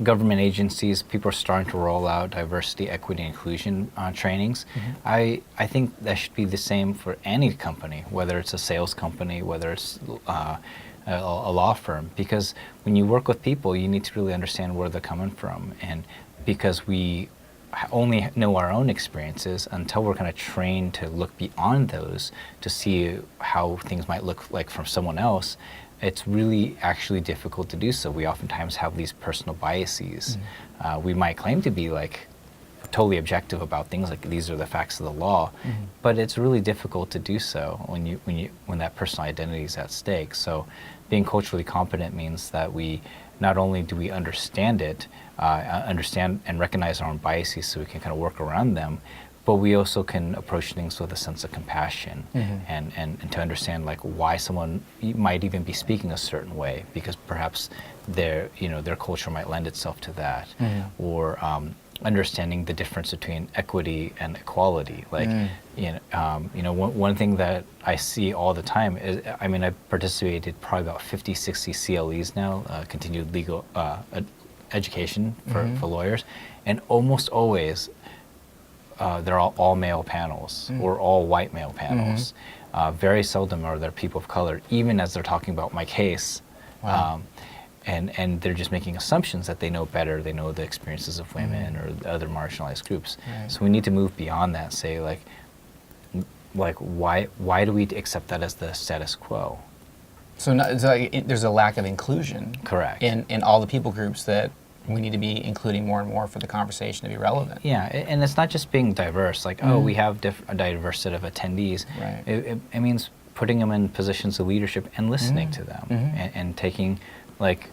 government agencies, people are starting to roll out diversity, equity, and inclusion trainings. I think that should be the same for any company, whether it's a sales company, whether it's a law firm, because when you work with people, you need to really understand where they're coming from. And because we only know our own experiences until we're kind of trained to look beyond those to see how things might look like from someone else, it's really actually difficult to do so. We oftentimes have these personal biases. We might claim to be like totally objective about things, like these are the facts of the law, but it's really difficult to do so when that personal identity is at stake. So being culturally competent means that we not only do we understand it, understand and recognize our own biases so we can kind of work around them, but we also can approach things with a sense of compassion and to understand like why someone might even be speaking a certain way, because perhaps their culture might lend itself to that, or understanding the difference between equity and equality. Like one thing that I see all the time is, I mean, I've participated probably about 50, 60 CLEs now, continued legal education for lawyers, and almost always they're all male panels or all white male panels. Very seldom are there people of color, even as they're talking about my case. Wow. And they're just making assumptions that they know better. They know the experiences of women or the other marginalized groups. Right. So we need to move beyond that. Say like why do we accept that as the status quo? So there's a lack of inclusion. Correct. In all the people groups that we need to be including more and more for the conversation to be relevant. Yeah, and it's not just being diverse. Like, oh, we have a diverse set of attendees. Right. It means putting them in positions of leadership and listening to them and taking, like,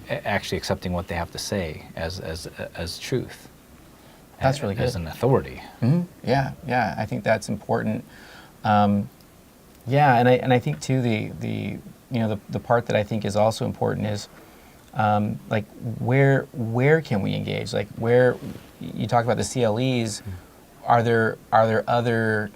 actually accepting what they have to say as truth. That's really good. As an authority. Yeah. I think that's important. And I think too the part that I think is also important is like where can we engage? Like where you talk about the CLEs, are there other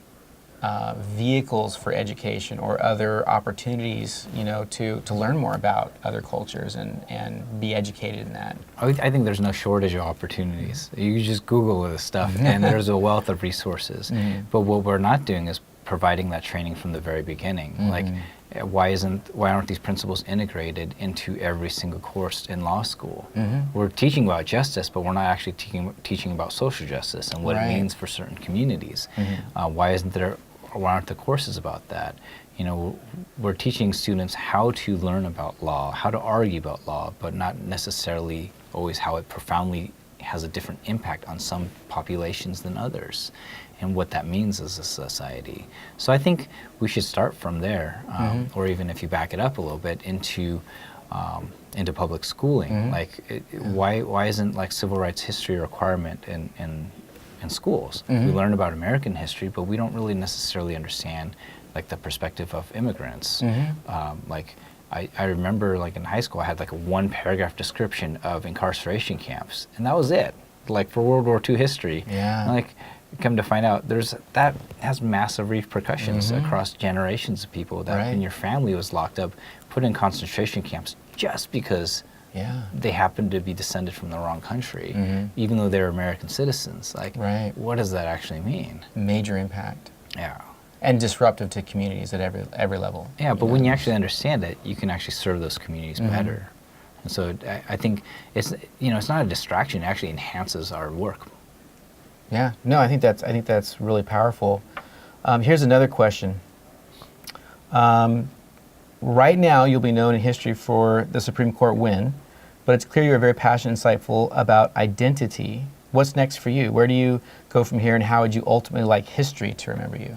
vehicles for education or other opportunities, to learn more about other cultures and be educated in that? I think there's no shortage of opportunities. You just Google this stuff and there's a wealth of resources. But what we're not doing is providing that training from the very beginning. Like, why aren't these principles integrated into every single course in law school? We're teaching about justice, but we're not actually teaching about social justice and what it means for certain communities. Why aren't the courses about that? We're teaching students how to learn about law, how to argue about law, but not necessarily always how it profoundly has a different impact on some populations than others, and what that means as a society. So I think we should start from there, or even if you back it up a little bit into public schooling. Like, why isn't like civil rights history a requirement in schools? We learn about American history, but we don't really necessarily understand like the perspective of immigrants. Like, I remember like in high school I had like a 1-paragraph description of incarceration camps, and that was it. Like for World War II history. And, like, come to find out, that has massive repercussions across generations of people that in your family was locked up, put in concentration camps just because they happened to be descended from the wrong country, even though they're American citizens. Like, what does that actually mean? Major impact. Yeah. And disruptive to communities at every level. Yeah, but when you actually understand it, you can actually serve those communities better. And so I think it's it's not a distraction. It actually enhances our work. Yeah. No, I think that's really powerful. Here's another question. Right now, you'll be known in history for the Supreme Court win, but it's clear you're very passionate and insightful about identity. What's next for you? Where do you go from here, and how would you ultimately like history to remember you?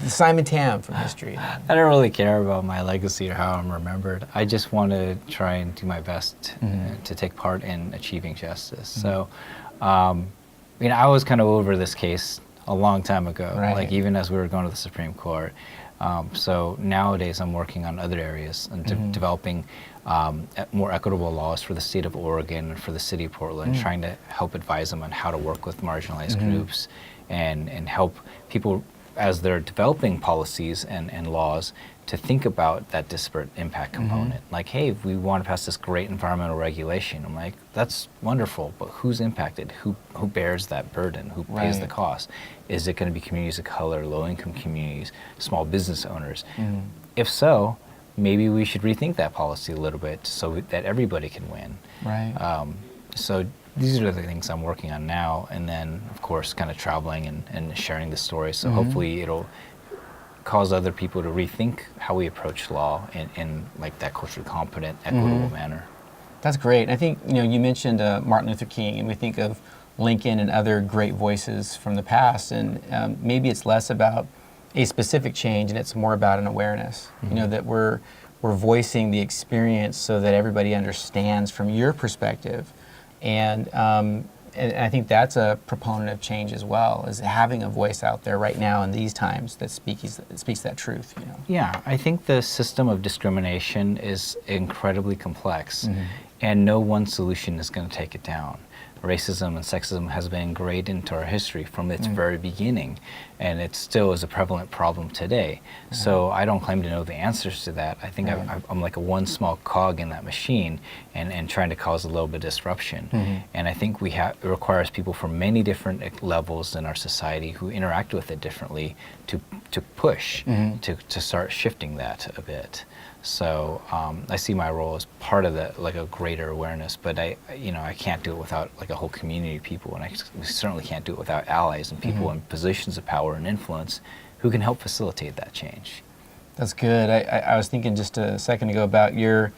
Simon Tam from history. I don't really care about my legacy or how I'm remembered. I just want to try and do my best to take part in achieving justice. So, I was kind of over this case a long time ago, Right. like even as we were going to the Supreme Court. So nowadays I'm working on other areas and developing more equitable laws for the state of Oregon and for the city of Portland, trying to help advise them on how to work with marginalized groups and help people as they're developing policies and laws to think about that disparate impact component. Like, hey, we want to pass this great environmental regulation. I'm like, that's wonderful, but who's impacted? Who bears that burden? Who pays the cost? Is it going to be communities of color, low-income communities, small business owners? If so, maybe we should rethink that policy a little bit so that everybody can win. Right. So these are the things I'm working on now, and then of course kind of traveling and sharing the story. So hopefully it'll cause other people to rethink how we approach law in like that culturally competent, equitable manner. That's great. I think you mentioned Martin Luther King, and we think of Lincoln and other great voices from the past, and maybe it's less about a specific change and it's more about an awareness. That we're voicing the experience so that everybody understands from your perspective. And I think that's a proponent of change as well, is having a voice out there right now in these times that speaks that truth. Yeah, I think the system of discrimination is incredibly complex, and no one solution is going to take it down. Racism and sexism has been ingrained into our history from its very beginning, and it still is a prevalent problem today. So I don't claim to know the answers to that. I think I'm like a one small cog in that machine and trying to cause a little bit of disruption. And I think it requires people from many different levels in our society who interact with it differently to push, to start shifting that a bit. So I see my role as part of that, like a greater awareness, but I can't do it without like a whole community of people, and we certainly can't do it without allies and people in positions of power and influence who can help facilitate that change. That's good. I was thinking just a second ago about your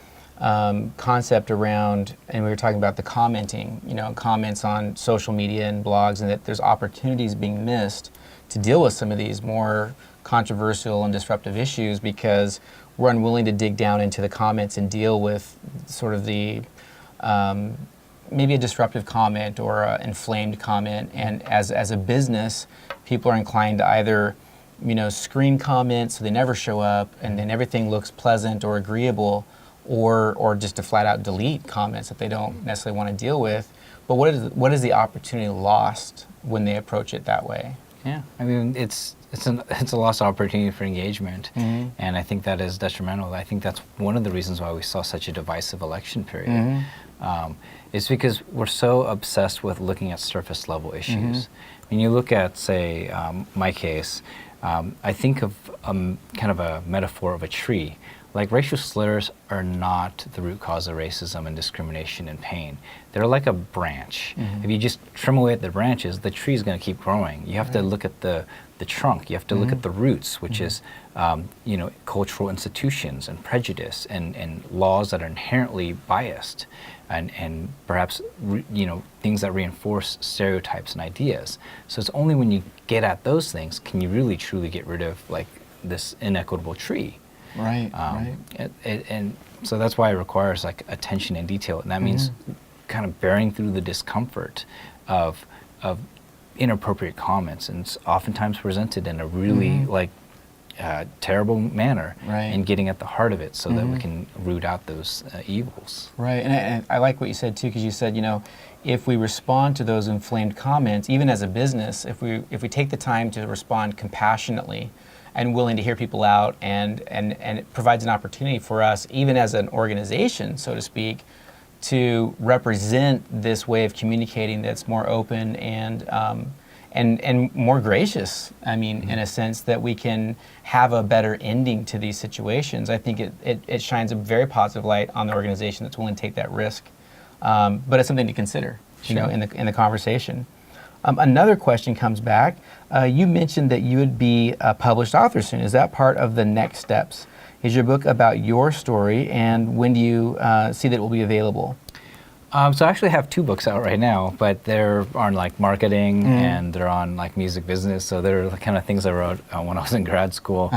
concept around, and we were talking about the commenting, comments on social media and blogs, and that there's opportunities being missed to deal with some of these more controversial and disruptive issues because we're unwilling to dig down into the comments and deal with sort of the maybe a disruptive comment or an inflamed comment. And as a business, people are inclined to either screen comments so they never show up and then everything looks pleasant or agreeable, or just to flat out delete comments that they don't necessarily want to deal with. But what is the opportunity lost when they approach it that way? Yeah, I mean it's a lost opportunity for engagement, and I think that is detrimental. I think that's one of the reasons why we saw such a divisive election period. It's because we're so obsessed with looking at surface level issues. When you look at, say, my case, I think of kind of a metaphor of a tree. Like, racial slurs are not the root cause of racism and discrimination and pain. They're like a branch. If you just trim away at the branches, the tree is going to keep growing. You have to look at the trunk. You have to look at the roots, which is cultural institutions and prejudice and laws that are inherently biased and perhaps things that reinforce stereotypes and ideas. So it's only when you get at those things can you really truly get rid of like this inequitable tree. Right. And so that's why it requires like attention and detail, and that means kind of bearing through the discomfort of inappropriate comments, and it's oftentimes presented in a really terrible manner, and getting at the heart of it so that we can root out those evils. Right, and I like what you said too, because you said if we respond to those inflamed comments, even as a business, if we take the time to respond compassionately and willing to hear people out, and it provides an opportunity for us, even as an organization, so to speak, to represent this way of communicating that's more open and and more gracious. I mean, in a sense that we can have a better ending to these situations. I think it shines a very positive light on the organization that's willing to take that risk. But it's something to consider, you know, in the conversation. Another question comes back. You mentioned that you would be a published author soon. Is that part of the next steps? Is your book about your story, and when do you see that it will be available? So I actually have 2 books out right now, but they're on like marketing and they're on like music business. So they're the kind of things I wrote when I was in grad school.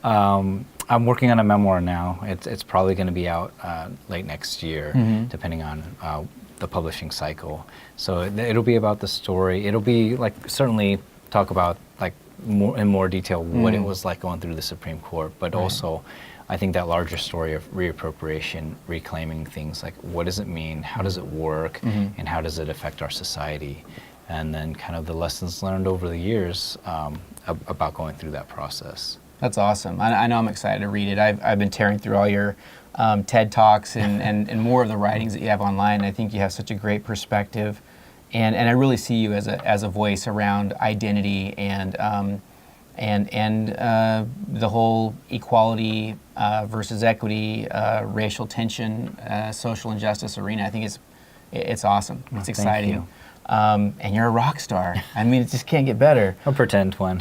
I'm working on a memoir now. It's probably going to be out late next year, depending on the publishing cycle. So it'll be about the story. It'll be like certainly talk about like in more detail what it was like going through the Supreme Court, but also I think that larger story of reappropriation, reclaiming things like what does it mean, how does it work, and how does it affect our society, and then kind of the lessons learned over the years about going through that process. That's awesome. I know I'm excited to read it. I've been tearing through all your TED Talks and more of the writings that you have online. I think you have such a great perspective, and I really see you as a voice around identity and the whole equality versus equity, racial tension, social injustice arena. I think it's awesome. It's exciting. Thank you. And you're a rock star. I mean, it just can't get better. I'll pretend one.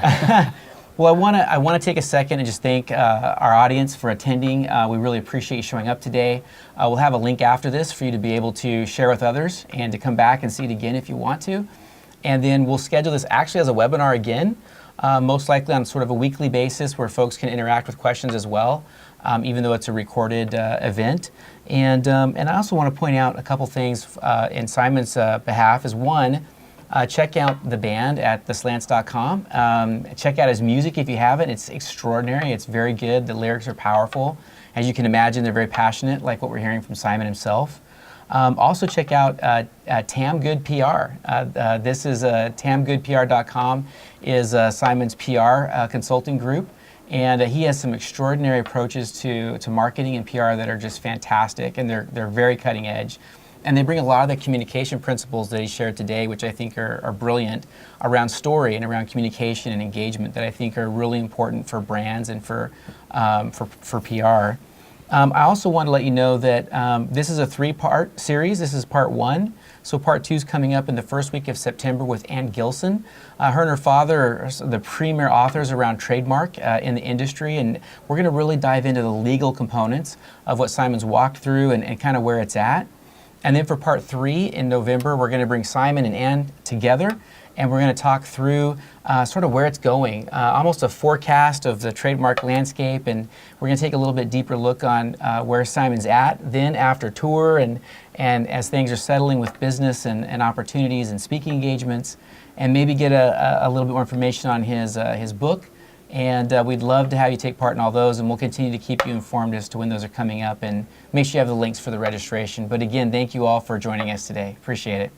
Well, I want to take a second and just thank our audience for attending. We really appreciate you showing up today. We'll have a link after this for you to be able to share with others and to come back and see it again if you want to. And then we'll schedule this actually as a webinar again, most likely on sort of a weekly basis where folks can interact with questions as well, even though it's a recorded event. And I also want to point out a couple things in Simon's behalf. Is one, check out the band at theslants.com. Check out his music if you haven't. It's extraordinary. It's very good. The lyrics are powerful. As you can imagine, they're very passionate, like what we're hearing from Simon himself. Also check out Tam Good PR. This is tamgoodpr.com is Simon's PR consulting group. And he has some extraordinary approaches to marketing and PR that are just fantastic, and they're very cutting edge. And they bring a lot of the communication principles that he shared today, which I think are brilliant, around story and around communication and engagement that I think are really important for brands and for PR. I also want to let you know that this is a 3-part series. This is part 1. So part 2 is coming up in the first week of September with Ann Gilson. Her and her father are the premier authors around trademark in the industry, and we're going to really dive into the legal components of what Simon's walked through and kind of where it's at. And then for part 3 in November, we're going to bring Simon and Ann together, and we're going to talk through sort of where it's going, almost a forecast of the trademark landscape, and we're going to take a little bit deeper look on where Simon's at then after tour and as things are settling with business and opportunities and speaking engagements, and maybe get a little bit more information on his book. And we'd love to have you take part in all those, and we'll continue to keep you informed as to when those are coming up, and make sure you have the links for the registration. But again, thank you all for joining us today. Appreciate it.